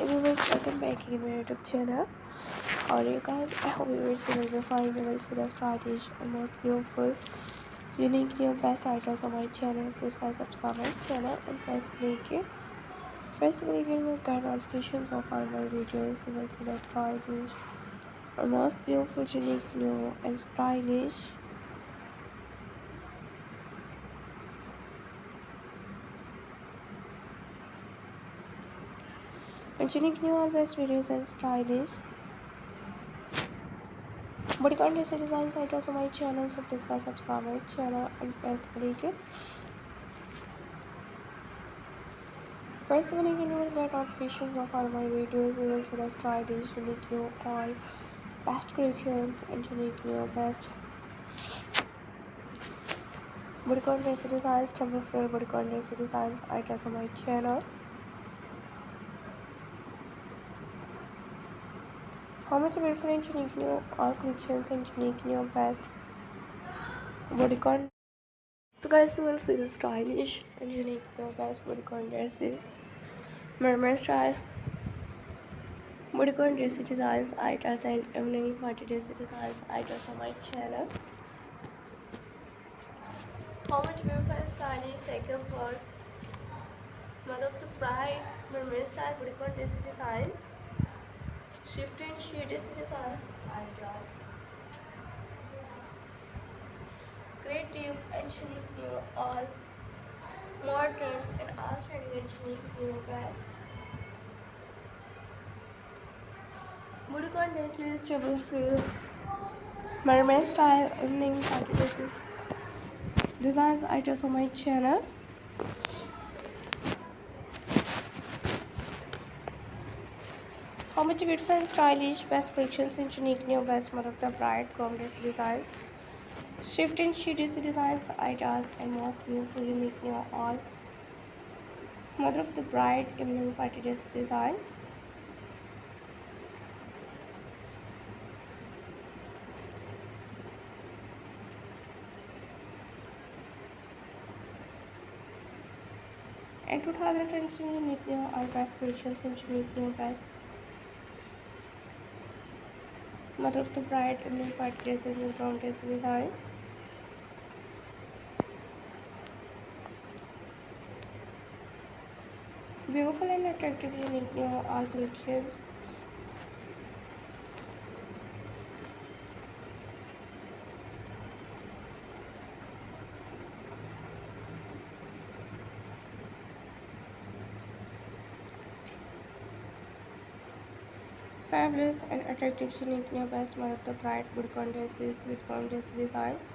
viewers, welcome back in my YouTube channel. How are you guys? I hope viewers you will be fine. You will see the stylish and most beautiful, unique, new best items on my channel. Please guys subscribe my channel and press the bell icon. Press the bell icon will get notifications of all my videos. You will see the stylish and most beautiful, unique, new and stylish and unique, new always videos and stylish Bodycon designs items on my channel, so please guys subscribe my channel and press the bell icon. Press the bell icon, you will get notifications of all my videos. You will see the stylish, unique, new, all best collections and unique, new, best Bodycon designs, temple frill Bodycon designs items on my channel. How much beautiful and unique, new, all collections and unique, new, best Bodycon. So guys, you will see the stylish and unique, new, best Bodycon dresses, mermaid style Bodycon dress designs items and evening party dress designs items on my channel. How much beautiful and stylish cycle for mother of the bride, mermaid style Bodycon dress designs, shift and sheet dress designs items, creative and unique, new, all modern and outstanding and unique, new best Bodycon dresses, table frill, mermaid style evening party dresses designs items on my channel. How much beautiful and stylish best collections and unique, new, best mother of the bride groom dress designs, shift and sheet dress designs items and most beautiful, unique, new, all mother of the bride evening party dress designs. And 2020 unique, new, all best collections and unique, new, best mother of the bride evening party dresses and groom dress designs. Beautiful and attractive, unique, new, all collections. Fabulous and attractive, unique, new, best mother of the bride Bodycon dresses with groom dress designs.